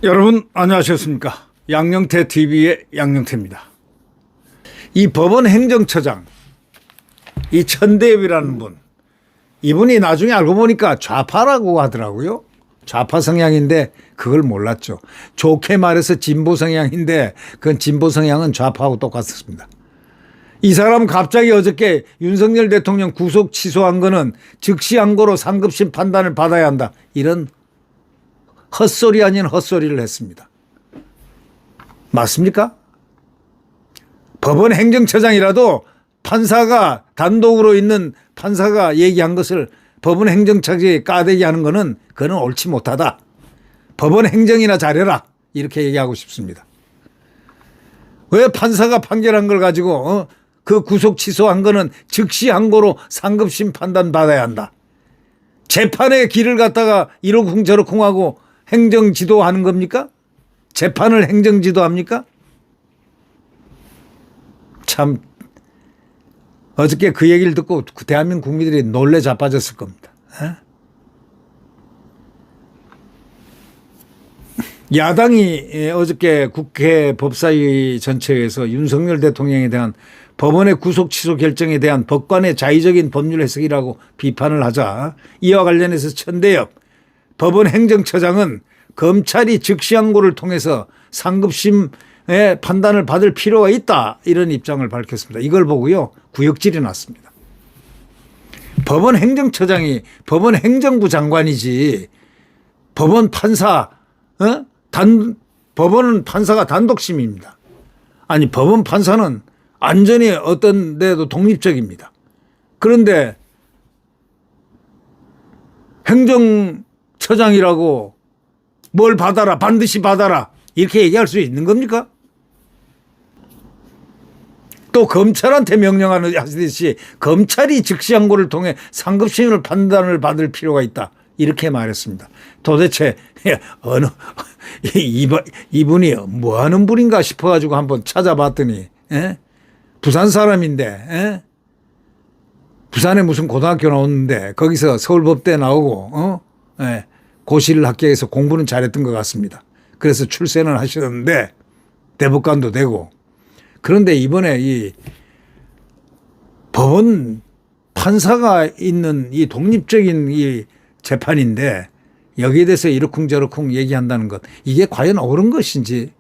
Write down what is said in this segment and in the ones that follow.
여러분 안녕하셨습니까? 양영태 TV의 양영태입니다. 이 법원 행정처장 이 천대엽이라는 분, 이분이 나중에 알고 보니까 좌파라고 하더라고요. 좌파 성향인데 그걸 몰랐죠. 좋게 말해서 진보 성향인데 그건 진보 성향은 좌파하고 똑같습니다. 이 사람은 갑자기 어저께 윤석열 대통령 구속 취소한 거는 즉시 항고로 상급심 판단을 받아야 한다, 이런 헛소리 아닌 헛소리를 했습니다. 맞습니까? 법원 행정처장이라도 판사가 단독으로 있는 판사가 얘기한 것을 법원 행정처장이 까대기 하는 거는 그는 옳지 못하다. 법원 행정이나 잘해라, 이렇게 얘기하고 싶습니다. 왜 판사가 판결한 걸 가지고 그 구속 취소한 거는 즉시 항고로 상급심 판단 받아야 한다. 재판의 길을 갖다가 이러쿵 저러쿵 하고 행정지도 하는 겁니까? 재판을 행정지도 합니까? 참 어저께 그 얘기를 듣고 대한민국 국민들이 놀래 자빠졌을 겁니다. 야당이 어저께 국회 법사위 전체에서 윤석열 대통령에 대한 법원의 구속 취소 결정에 대한 법관의 자의적인 법률 해석이라고 비판을 하자, 이와 관련해서 천대엽 법원 행정처장은 검찰이 즉시 항고를 통해서 상급심의 판단을 받을 필요가 있다, 이런 입장을 밝혔습니다. 이걸 보고요 구역질이 났습니다. 법원 행정처장이 법원 행정부 장관이지 법원 판사, 법원은 판사가 단독심입니다. 아니, 법원 판사는 안전히 어떤 데도 독립적입니다. 그런데 행정처장이라고 뭘 받아라, 반드시 받아라, 이렇게 얘기할 수 있는 겁니까? 또 검찰한테 명령하는 하듯이 검찰이 즉시 항고를 통해 상급심을 판단을 받을 필요가 있다, 이렇게 말했습니다. 도대체 어느 이분이 뭐 하는 분인가 싶어가지고 한번 찾아봤더니 부산 사람인데 부산에 무슨 고등학교 나오는데 거기서 서울법대 나오고 고시를 합격해서 공부는 잘했던 것 같습니다. 그래서 출세는 하셨는데 대법관도 되고. 그런데 이번에 이 법원 판사가 있는 이 독립적인 이 재판인데 여기에 대해서 이러쿵저러쿵 얘기한다는 것, 이게 과연 옳은 것인지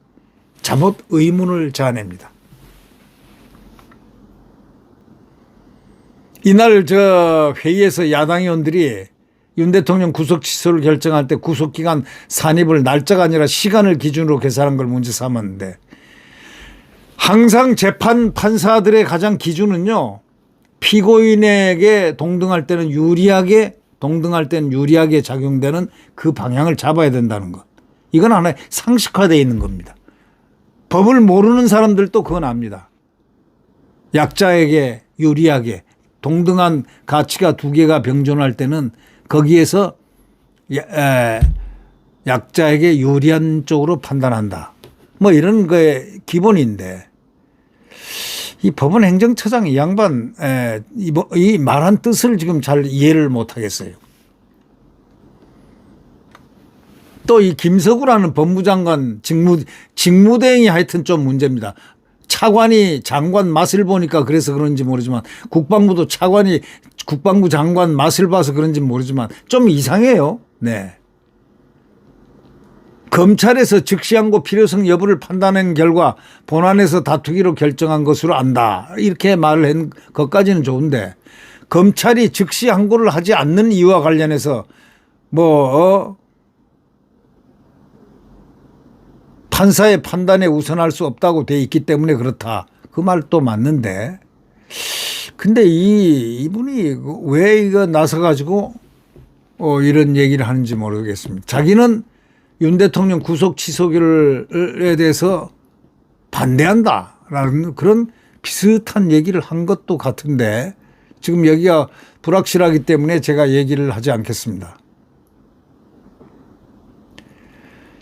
잠옷 의문을 자아냅니다. 이날 저 회의에서 야당 의원들이 윤 대통령 구속 취소를 결정할 때 구속기간 산입을 날짜가 아니라 시간을 기준으로 계산한 걸 문제 삼았는데, 항상 재판 판사들의 가장 기준은요, 피고인에게 동등할 때는 유리하게 작용되는 그 방향을 잡아야 된다는 것. 이건 하나의 상식화되어 있는 겁니다. 법을 모르는 사람들도 그건 압니다. 약자에게 유리하게 동등한 가치가 두 개가 병존할 때는 거기에서 약자에게 유리한 쪽으로 판단한다, 뭐 이런 거의 기본인데, 이 법원 행정처장 이 양반 이 말한 뜻을 지금 잘 이해를 못 하겠어요. 또 이 김석우라는 법무장관 직무대행이 하여튼 좀 문제입니다. 차관이 장관 맛을 보니까 그래서 그런지 모르지만, 국방부도 차관이 국방부 장관 맛을 봐서 그런지 모르지만 좀 이상해요. 네. 검찰에서 즉시 항고 필요성 여부를 판단한 결과 본안에서 다투기로 결정한 것으로 안다, 이렇게 말을 한 것까지는 좋은데, 검찰이 즉시 항고를 하지 않는 이유와 관련해서 판사의 판단에 우선할 수 없다고 돼 있기 때문에 그렇다, 그 말도 맞는데, 근데 이분이 왜 이거 나서가지고 이런 얘기를 하는지 모르겠습니다. 자기는 윤 대통령 구속 취소에 대해서 반대한다라는 그런 비슷한 얘기를 한 것도 같은데, 지금 여기가 불확실하기 때문에 제가 얘기를 하지 않겠습니다.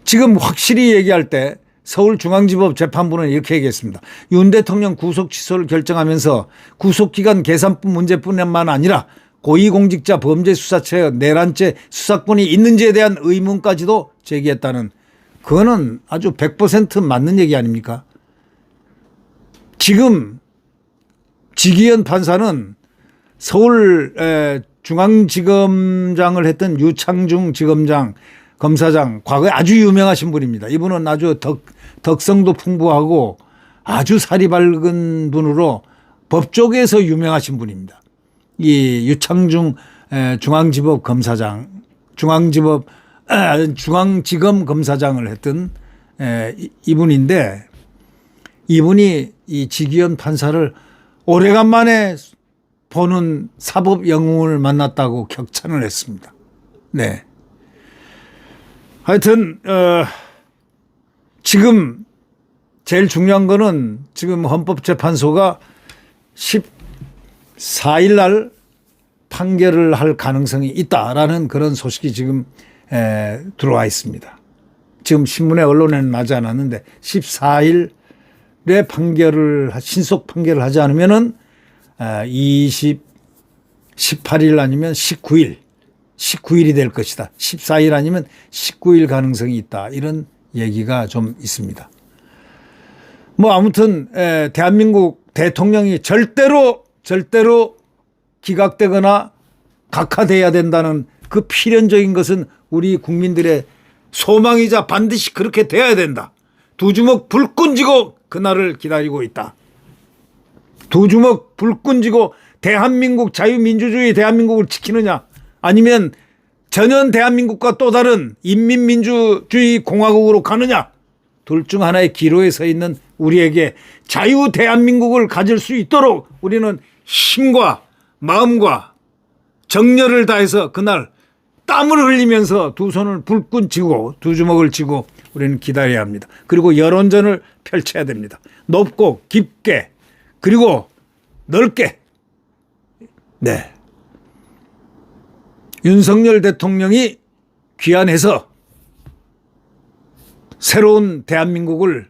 지금 확실히 얘기할 때 서울중앙지법 재판부는 이렇게 얘기했습니다. 윤 대통령 구속 취소를 결정하면서 구속기간 계산뿐 문제뿐만 아니라 고위공직자 범죄수사처의 내란죄 수사권이 있는지에 대한 의문까지도 제기했다는, 그거는 아주 100% 맞는 얘기 아닙니까? 지금 지기현 판사는 서울 중앙지검장을 했던 유창중 지검장, 검사장, 과거에 아주 유명하신 분입니다. 이분은 아주 덕성도 풍부하고 아주 살이 밝은 분으로 법 쪽에서 유명하신 분입니다. 이 유창중 중앙지법 검사장, 중앙지검 검사장을 했던 이분인데, 이분이 이 지기현 판사를 오래간만에 보는 사법 영웅을 만났다고 격찬을 했습니다. 네. 하여튼 지금 제일 중요한 거는 지금 헌법재판소가 14일 날 판결을 할 가능성이 있다라는 그런 소식이 지금 들어와 있습니다. 지금 신문에 언론에는 나지 않았는데 14일에 신속 판결을 하지 않으면은 18일 아니면 19일이 될 것이다. 14일 아니면 19일 가능성이 있다. 이런 얘기가 좀 있습니다. 뭐 아무튼 대한민국 대통령이 절대로 기각되거나 각하돼야 된다는 그 필연적인 것은 우리 국민들의 소망이자 반드시 그렇게 돼야 된다. 두 주먹 불끈 쥐고 그날을 기다리고 있다. 두 주먹 불끈 쥐고 대한민국 자유민주주의 대한민국을 지키느냐, 아니면 전현 대한민국과 또 다른 인민민주주의 공화국으로 가느냐, 둘 중 하나의 기로에 서 있는 우리에게 자유 대한민국을 가질 수 있도록 우리는 힘과 마음과 정열을 다해서 그날 땀을 흘리면서 두 손을 불끈 쥐고 두 주먹을 쥐고 우리는 기다려야 합니다. 그리고 여론전을 펼쳐야 됩니다. 높고 깊게 그리고 넓게. 네. 윤석열 대통령이 귀환해서 새로운 대한민국을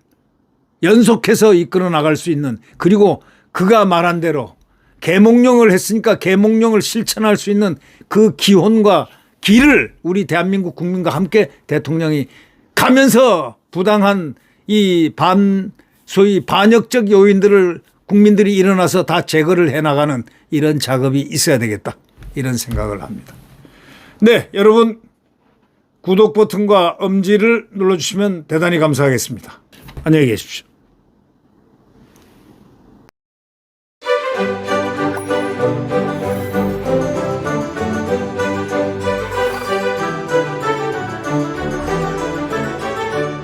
연속해서 이끌어 나갈 수 있는, 그리고 그가 말한 대로 계몽령을 했으니까 계몽령을 실천할 수 있는 그 기혼과 길을 우리 대한민국 국민과 함께 대통령이 가면서 부당한 이 소위 반역적 요인들을 국민들이 일어나서 다 제거를 해나가는 이런 작업이 있어야 되겠다, 이런 생각을 합니다. 네, 여러분 구독 버튼과 엄지를 눌러주시면 대단히 감사하겠습니다. 안녕히 계십시오.